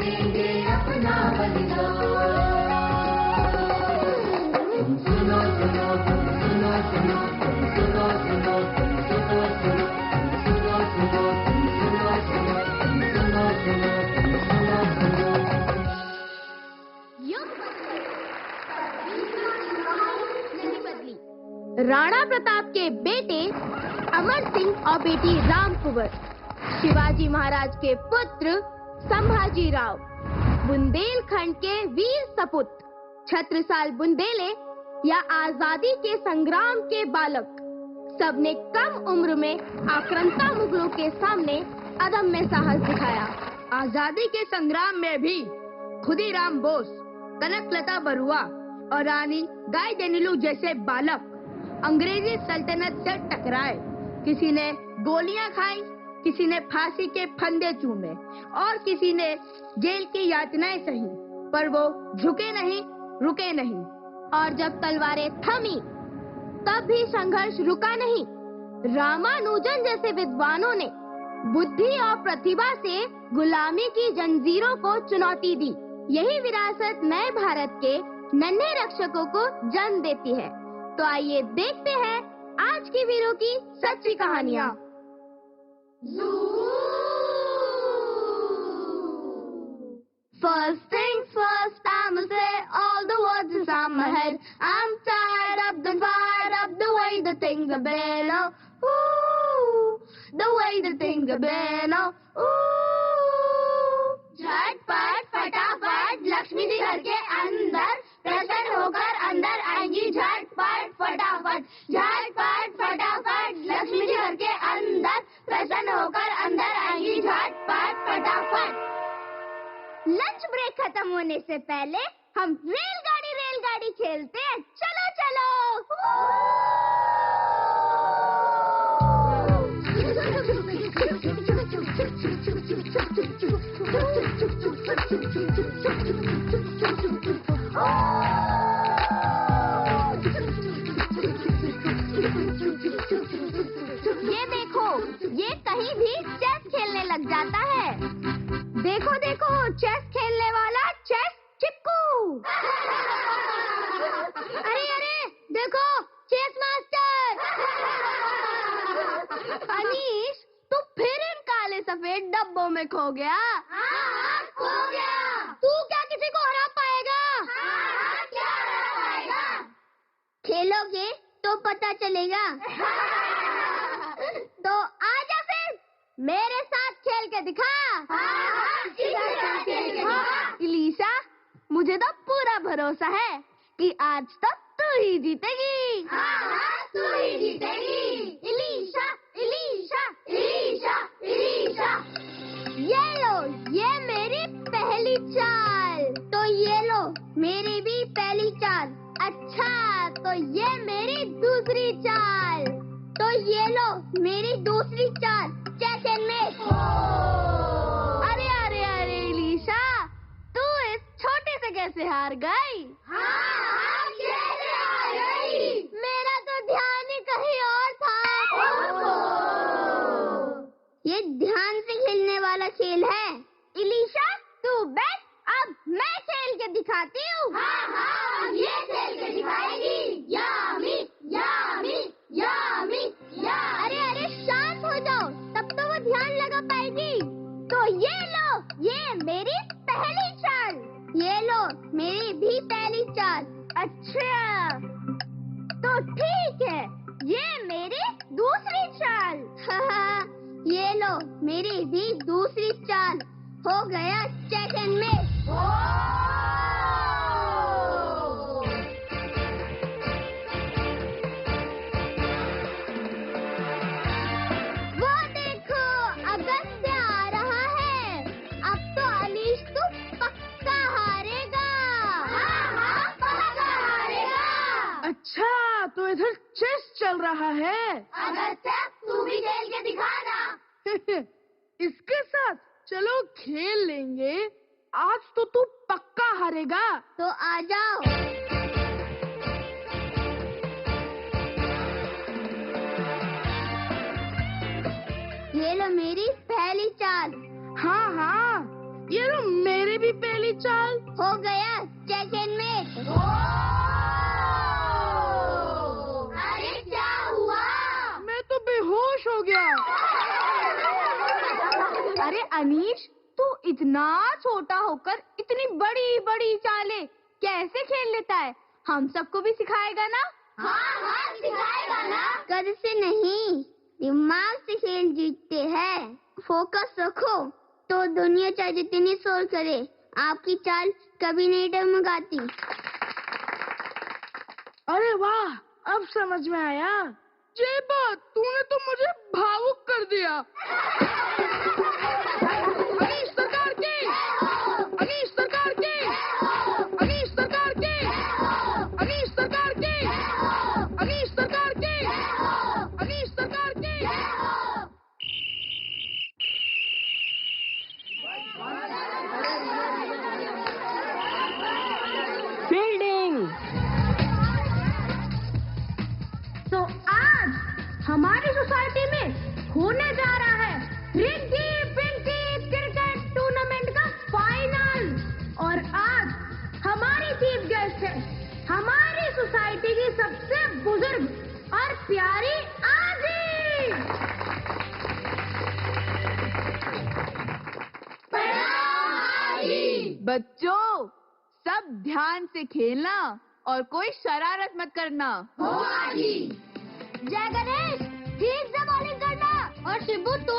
देंगे अपना बलिदान। तुम सुनो सुनो तुम सुनो सुनो तुम सुनो सुनो तुम सुनो सुनो तुम सुनो सुनो तुम सुनो सुनो तुम सुनो सुनो तुम सुनो सुनो। नहीं बदली। राणा प्रताप के बेटे अमर सिंह और बेटी राम कुंवर, शिवाजी महाराज के पुत्र संभाजी राव, बुंदेलखंड के वीर सपूत, छत्रसाल बुंदेले या आजादी के संग्राम के बालक, सबने कम उम्र में आक्रांता मुगलों के सामने अदम्य साहस दिखाया। आजादी के संग्राम में भी खुदीराम बोस, कनकलता बरुआ और रानी गाइदिन्यू जैसे बालक अंग्रेजी सल्तनत से टकराए। किसी ने गोलियां खाई, किसी ने फांसी के फंदे चूमे और किसी ने जेल की यातनाएं सही, पर वो झुके नहीं, रुके नहीं। और जब तलवारें थमी तब भी संघर्ष रुका नहीं। रामानुजन जैसे विद्वानों ने बुद्धि और प्रतिभा से गुलामी की जंजीरों को चुनौती दी। यही विरासत नए भारत के नन्हे रक्षकों को जन्म देती है। तो आइए देखते हैं आज की वीरों की सच्ची कहानियाँ। First things first, I'ma say all the words is on my head. I'm tired of the fire, of the way the things are been, oh, ooh, the way the things are been, oh, ooh. झटपट फटाफट लक्ष्मी जी घर के अंदर प्रसन्न होकर अंदर आएंगी। झटपट फटाफट, झटपट फटाफट लक्ष्मी जी घर के अंदर प्रसन्न होकर अंदर आएंगी। झटपट फटाफट। लंच ब्रेक खत्म होने से पहले हम रेलगाड़ी खेलते हैं। चलो चलो। ये देखो, ये कहीं भी चेस खेलने लग जाता है। देखो देखो, चेस खेलने वाला चेस चिपकू। अरे अरे देखो, चेस मास्टर। अनीश, तू फिर इन काले सफेद डब्बों में खो गया। हाँ, खो गया। तू क्या किसी को हरा पाएगा? हाँ, क्या हरा पाएगा? खेलोगे तो पता चलेगा। तो आजा फिर मेरे साथ खेल के दिखा। इलीशा, मुझे तो पूरा भरोसा है कि आज तो तू ही जीतेगी। तू ही जीतेगी। इलीशा, इलीशा, इलीशा, इलीशा। ये लो, ये मेरी पहली चाल। तो ये लो, मेरी भी पहली चाल। अच्छा, तो ये मेरी दूसरी चाल। तो ये लो, मेरी दूसरी चाल। चेकन में। अरे अरे अरे इलीशा, तू इस छोटे से कैसे हार गई? हाँ, कैसे हार गई? मेरा तो ध्यान ही कहीं और था। ये ध्यान से खेलने वाला खेल है। इलीशा, तू बैठ, अब मैं खेल के दिखाती हूँ। हाँ, ये खेल के दिखाएगी। यामी, यामी, यामी, यामी। अरे अरे शांत हो जाओ, तब तो वो ध्यान लगा पाएगी। तो ये लो, ये मेरी पहली चाल। ये लो, मेरी भी पहली चाल। अच्छा, तो ठीक है, ये मेरी दूसरी चाल। ये लो, मेरी भी दूसरी चाल। हो गया सेकंड में। वो देखो, अगस्त्य आ रहा है। अब तो अनीश तू पक्का हारेगा। हाँ, पक्का हारेगा। अच्छा, तो इधर चेस चल रहा है। अगस्त्य, तू भी खेल के दिखाना। इसके साथ चलो खेल लेंगे। आज तो तू पक्का हारेगा। तो आ जाओ। ये लो मेरी पहली चाल। हाँ हाँ, ये लो मेरी भी पहली चाल। हो गया चेक इन में। अरे क्या हुआ? मैं तो बेहोश हो गया। अरे अनीश, तू इतना छोटा होकर इतनी बड़ी बड़ी चालें कैसे खेल लेता है? हम सबको भी सिखाएगा ना? हाँ सिखाएगा ना। कद से नहीं, दिमाग से खेल जीतते हैं। फोकस रखो तो दुनिया चाहे जितनी शोर करे, आपकी चाल कभी नहीं डगमगाती। अरे वाह, अब समझ में आया। जेबा, तूने तो मुझे भावुक कर दिया। अनीश सरकार की, अनीश सरकार की, अनीश सरकार की, अनीश सरकार की, अनीश सरकार की, अनीश सरकार की। फील्डिंग। तो आज हमारी सोसाइटी में होने जा रहा है रिंकी पिंकी क्रिकेट टूर्नामेंट का फाइनल। और आज हमारी चीफ गेस्ट है हमारी सोसाइटी की सबसे बुजुर्ग और प्यारी आजी। बच्चों, सब ध्यान से खेलना और कोई शरारत मत करना। जय गणेश, ठीक से बॉलिंग करना। और शिबू तू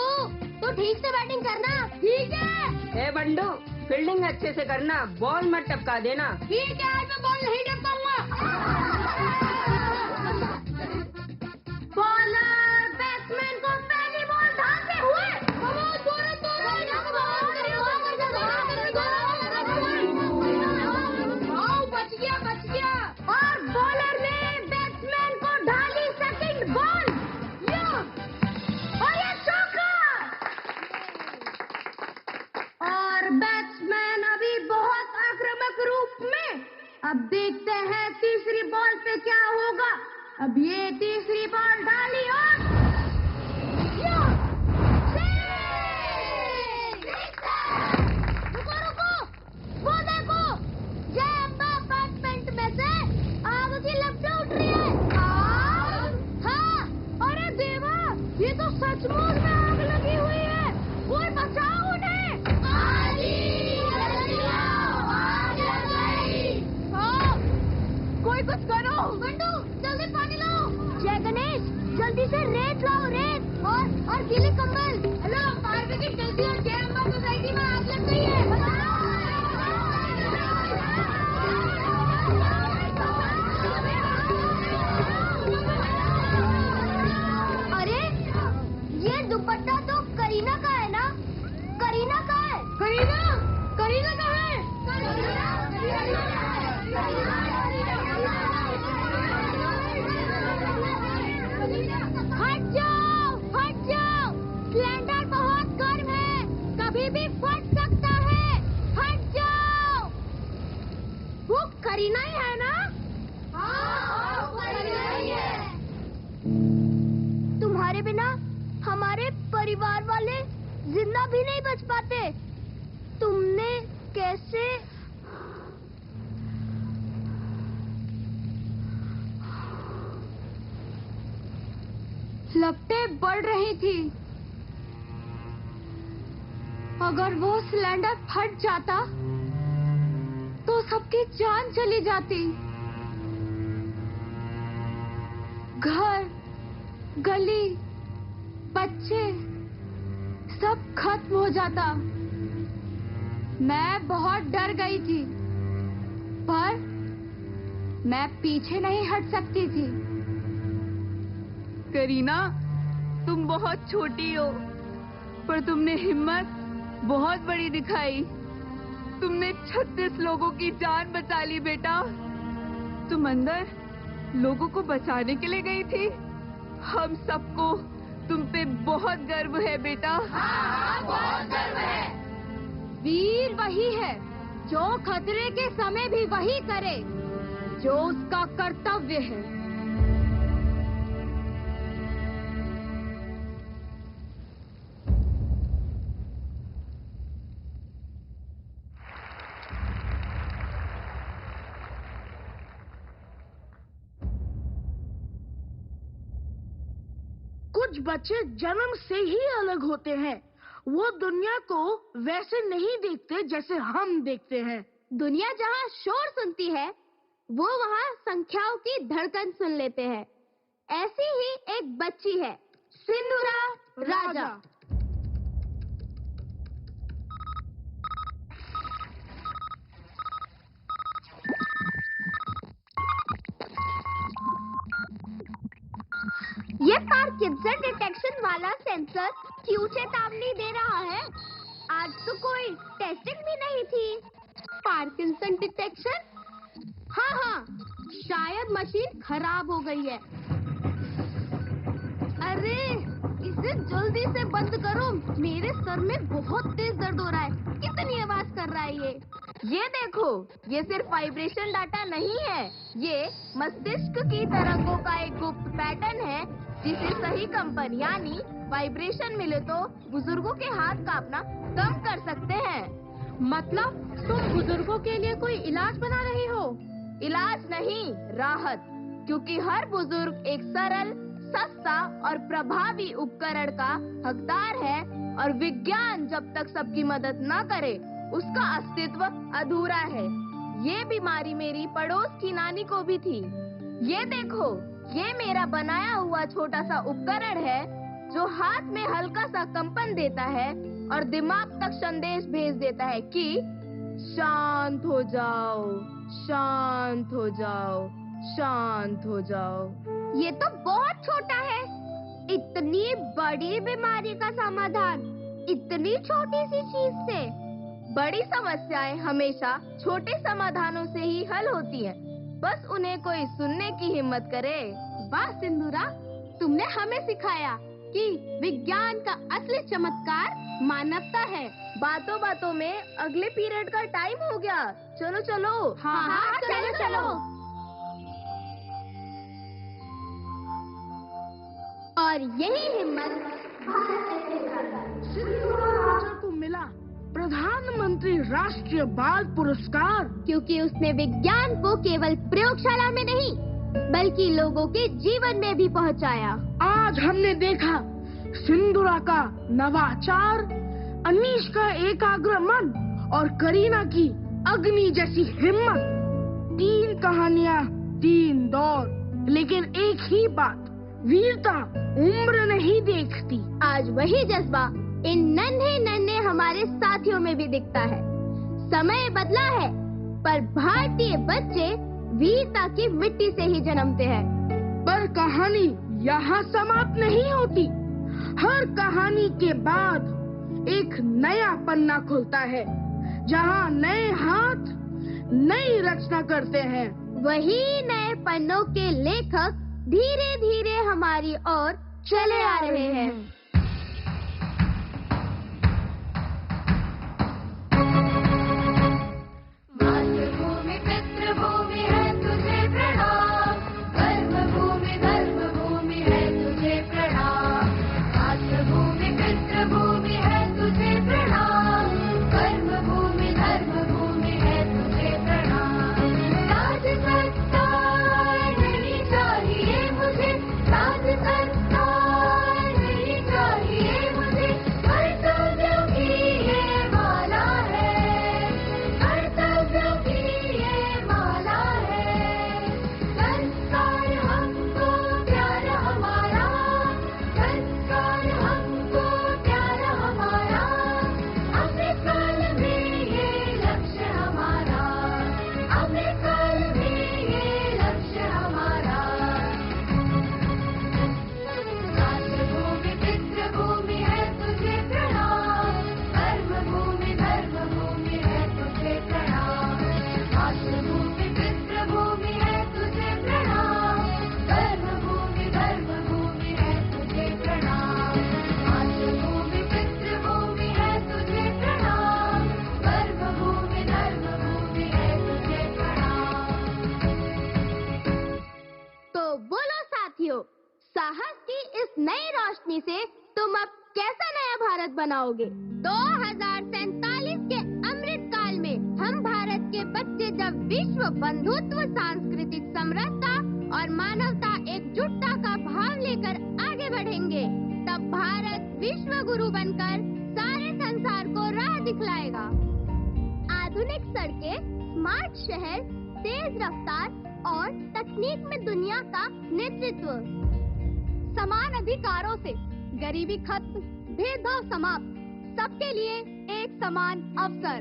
ठीक से बैटिंग करना। ठीक है। ए बंडू, फील्डिंग अच्छे से करना, बॉल मत टपका देना। ठीक है, आज मैं बॉल नहीं टपकाऊंगा। बॉलर बैट्समैन को पहली बॉल धांधते हुए बच गया। और बॉलर ने बैट्समैन को ढाली सेकंड बॉल। और ये चौका। और बैट्समैन अभी बहुत आक्रामक रूप में। अब देखते हैं तीसरी बॉल पे क्या होगा। अब ये तीसरी बॉल डाली और रुको, वो देखो, जय अम्बा अपार्टमेंट में से आग की लपटें उठ रही है। हाँ, अरे देवा, ये तो सचमुच में आग लगी हुई है। कोई बचाओ उन्हें। कोई कुछ करो। बंडू, जल्दी पानी लाओ। जय गणेश, जल्दी से रेत लाओ, रेत और गीले कंबल। हेलो, फायर ब्रिगेड जल्दी, और जय अम्बा सोसाइटी में आग लग गई है। अरे, ये दुपट्टा तो करीना का है ना? करीना का है। करीना कहाँ है? हट जाओ, सिलेंडर बहुत गर्म है, कभी भी फट सकता है। हट जाओ। वो करीना ही है ना? हाँ, करीना ही है। तुम्हारे बिना हमारे परिवार वाले जिंदा भी नहीं बच पाते। तुमने कैसे? लपटें बढ़ रही थी। अगर वो सिलेंडर फट जाता तो सबकी जान चली जाती। घर, गली, बच्चे सब खत्म हो जाता। मैं बहुत डर गई थी, पर मैं पीछे नहीं हट सकती थी। करीना, तुम बहुत छोटी हो, पर तुमने हिम्मत बहुत बड़ी दिखाई। तुमने 36 लोगों की जान बचा ली बेटा। तुम अंदर लोगों को बचाने के लिए गई थी। हम सबको तुम पे बहुत गर्व है बेटा। हाँ, बहुत गर्व है। वीर वही है जो खतरे के समय भी वही करे जो उसका कर्तव्य है। कुछ बच्चे जन्म से ही अलग होते हैं। वो दुनिया को वैसे नहीं देखते जैसे हम देखते हैं। दुनिया जहाँ शोर सुनती है, वो वहाँ संख्याओं की धड़कन सुन लेते हैं। ऐसी ही एक बच्ची है, सिंदूरा राजा। ये पार्किंसन डिटेक्शन वाला सेंसर क्यों चेतावनी दे रहा है? आज तो कोई टेस्टिंग भी नहीं थी। Parkinson detection? हाँ, शायद मशीन खराब हो गई है। अरे, इसे जल्दी से बंद करो। मेरे सर में बहुत तेज दर्द हो रहा है। कितनी आवाज कर रहा है ये? ये देखो, ये सिर्फ वाइब्रेशन डाटा नहीं है, ये मस्तिष्क की तरंगों का एक गुप्त पैटर्न है जिसे सही कंपन यानी वाइब्रेशन मिले तो बुजुर्गों के हाथ कांपना कम कर सकते हैं। मतलब तुम बुजुर्गों के लिए कोई इलाज बना रही हो? इलाज नहीं, राहत। क्योंकि हर बुजुर्ग एक सरल, सस्ता और प्रभावी उपकरण का हकदार है और विज्ञान जब तक सबकी मदद न करे उसका अस्तित्व अधूरा है। ये बीमारी मेरी पड़ोस की नानी को भी थी। ये देखो, ये मेरा बनाया हुआ छोटा सा उपकरण है जो हाथ में हल्का सा कंपन देता है और दिमाग तक संदेश भेज देता है कि शांत हो जाओ, शांत हो जाओ, शांत हो जाओ। ये तो बहुत छोटा है। इतनी बड़ी बीमारी का समाधान इतनी छोटी सी चीज से? बड़ी समस्याएं हमेशा छोटे समाधानों से ही हल होती हैं। बस उन्हें कोई सुनने की हिम्मत करे। वाह सिंदूरा, तुमने हमें सिखाया कि विज्ञान का असली चमत्कार मानवता है। बातों बातों में अगले पीरियड का टाइम हो गया। चलो चलो। हाँ, चलो चलो। और यही हिम्मत सिंदूरा राजा को मिला प्रधानमंत्री राष्ट्रीय बाल पुरस्कार, क्योंकि उसने विज्ञान को केवल प्रयोगशाला में नहीं बल्कि लोगों के जीवन में भी पहुंचाया। आज हमने देखा सिंदूरा का नवाचार, अनीश का एकाग्र मन और करीना की अग्नि जैसी हिम्मत। 3 कहानियाँ, 3 दौर, लेकिन एक ही बात, वीरता उम्र नहीं देखती। आज वही जज्बा इन नन्हे नन्हे हमारे साथियों में भी दिखता है। समय बदला है, पर भारतीय बच्चे वीरता की मिट्टी से ही जन्मते हैं। पर कहानी यहाँ समाप्त नहीं होती। हर कहानी के बाद एक नया पन्ना खुलता है, जहाँ नए हाथ नई रचना करते हैं। वही नए पन्नों के लेखक धीरे धीरे हमारी ओर चले आ रहे हैं। मातृभूमि पितृभूमि है तुझे प्रणाम, कर्मभूमि धर्मभूमि है तुझे प्रणाम। मातृभूमि पितृभूमि है तुझे प्रणाम, कर्मभूमि धर्मभूमि है तुझे प्रणाम। राज सत्कार नहीं चाहिए मुझे, राज सत्कार नहीं चाहिए मुझे। कर्तव्यों की ये माला है, कर्तव्यों की ये माला है। संस्कार हमको प्यार हमारा, संस्कार हमको प्यार हमारा। अमृतकाल में ये लक्ष्य हमारा, अमृतकाल में ये लक्ष्य हमारा। मातृभूमि पितृभूमि है तुझे प्रणाम, कर्मभूमि धर्मभूमि है तुझे प्रणाम। मातृभूमि पितृभूमि है तुझे प्रणाम, कर्मभूमि धर्मभूमि है तुझे प्रणाम। मातृभूमि पितृभूमि है तुझे प्रणाम, कर्मभूमि धर्मभूमि है तुझे प्रणाम। तो बोलो साथियों, साहस की इस नई रोशनी से तुम अब कैसा नया भारत बनाओगे? 2047 के अमृत काल में हम भारत के बच्चे जब विश्व बंधुत्व, सांस्कृतिक समरसता और मानवता एकजुटता का भाव लेकर आगे बढ़ेंगे, गुरु बनकर सारे संसार को राह दिखलाएगा। आधुनिक सड़कें, स्मार्ट शहर, तेज रफ्तार और तकनीक में दुनिया का नेतृत्व। समान अधिकारों से गरीबी खत्म, भेदभाव समाप्त, सबके लिए एक समान अवसर।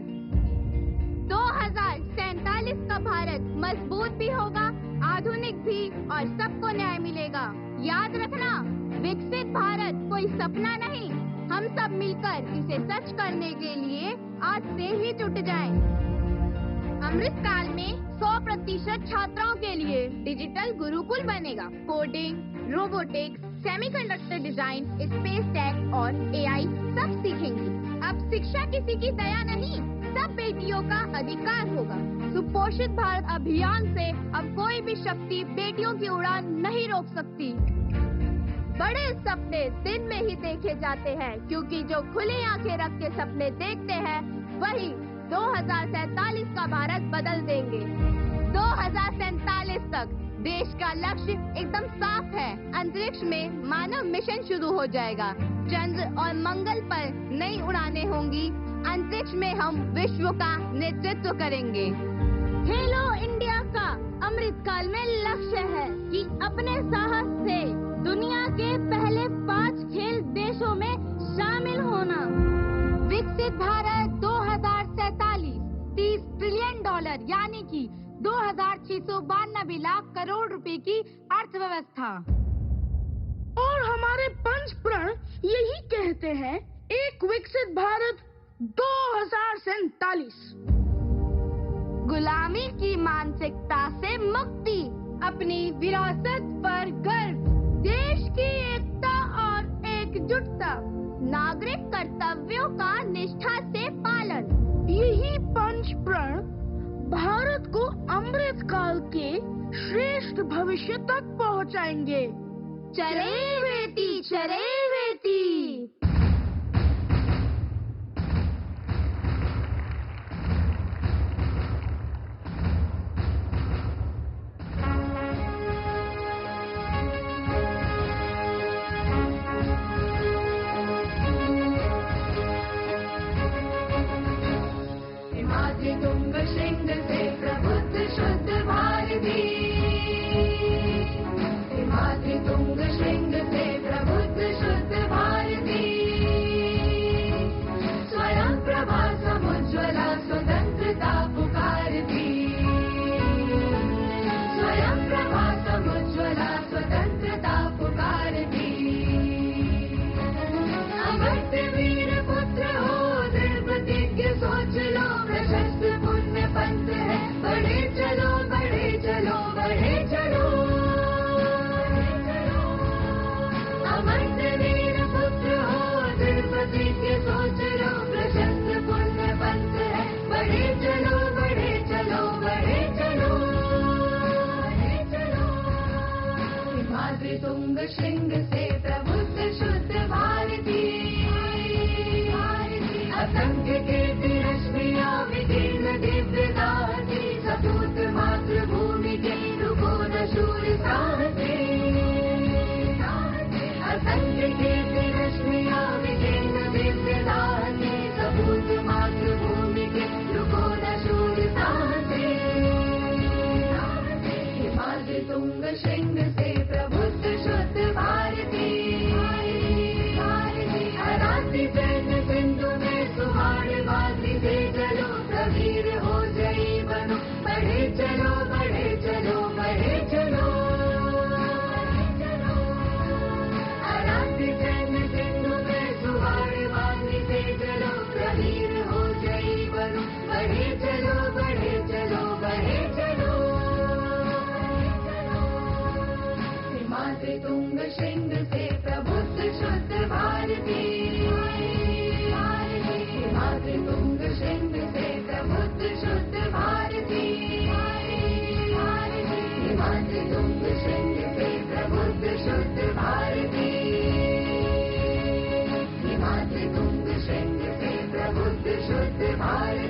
2047 का भारत मजबूत भी होगा, आधुनिक भी, और सबको न्याय मिलेगा। याद रखना, विकसित भारत कोई सपना नहीं, हम सब मिलकर इसे सच करने के लिए आज से ही जुट जाएं। अमृतकाल में 100% छात्राओं के लिए डिजिटल गुरुकुल बनेगा। Coding, robotics, semiconductor design, space tech और एआई सब सीखेंगे। अब शिक्षा किसी की दया नहीं, सब बेटियों का अधिकार होगा। सुपोषित भारत अभियान से अब कोई भी शक्ति बेटियों की उड़ान नहीं रोक सकती। बड़े सपने दिन में ही देखे जाते हैं, क्योंकि जो खुली आंखें रख के सपने देखते हैं वही 2047 का भारत बदल देंगे। 2047 तक देश का लक्ष्य एकदम साफ है। अंतरिक्ष में मानव मिशन शुरू हो जाएगा। चंद्र और मंगल पर नई उड़ानें होंगी। अंतरिक्ष में हम विश्व का नेतृत्व करेंगे। खेलो इंडिया का अमृतकाल में लक्ष्य है कि अपने साहस से दुनिया के पहले 5 खेल देशों में शामिल होना। विकसित भारत 2047, $30 ट्रिलियन यानी कि 2692 लाख करोड़ रुपए की अर्थव्यवस्था। और हमारे पंच प्रण यही कहते हैं, एक विकसित भारत 2047। गुलामी की मानसिकता से मुक्ति, अपनी विरासत पर गर्व, देश की एकता और एकजुटता, नागरिक कर्तव्यों का निष्ठा से पालन। यही पंच प्रण भारत को अमृतकाल के श्रेष्ठ भविष्य तक पहुंचाएंगे। चले बेटी, चले बेटी। तुंग श्रृंग से प्रबुद्ध शुद्ध भारती, हिमाद्रि तुंग श्रृंग से प्रबुद्ध शुद्ध भारती, स्वयं प्रभा समुज्ज्वला स्वतंत्रता पुकारती, स्वयं प्रभा समुज्ज्वला स्वतंत्रता पुकारती। अमर्त्य वीर पुत्र हो, दृढ़ प्रतिज्ञ सोच लो, प्रशस्त पुण्य पंथ है, बढ़े चलो बढ़े चलो बढ़े चलो। अमर्त्य वीर पुत्र हो, दृढ़ प्रतिज्ञ सोच लो, प्रशस्त पुण्य पंथ है, बढ़े चलो बढ़े चलो बढ़े चलो बढ़े चलो। हिमाद्रि तुंग श्रृंग से प्रबुद्ध शुद्ध भारती, असंख्य कीर्ति रश्मियां विकीर्ण दिव्य दाहती, सपूत मातृभूमि के रुको न शूर साहसी। असंख्य कीर्ति रश्मियां विकीर्ण दिव्य दाहती, सपूत मातृभूमि के रुको न शूर साहसी। हिमाद्रि तुंग श्रृंग से प्रबुद्ध शुद्ध भारती, हराती सैन्य सिंधु में सुहाड़बाजी से चलो, प्रवीर हो जयी बनो, बढ़े चलो बढ़े चलो बढ़े चलो। हराती सैन्य सिंधु में सुहाड़बाजी से चलो, प्रवीर हो जयी बनो, बढ़े चलो बढ़े चलो बढ़े चलो। हिमाद्रि तुंग श्रृंग से प्रबुद्ध शुद्ध भारती, हिमाद्रि तुंग श्रृंग से प्रबुद्ध शुद्ध भारती, हिमाद्रि तुंग श्रृंग से प्रबुद्ध शुद्ध भारती, हिमाद्रि तुंग श्रृंग से प्रबुद्ध शुद्ध भारती।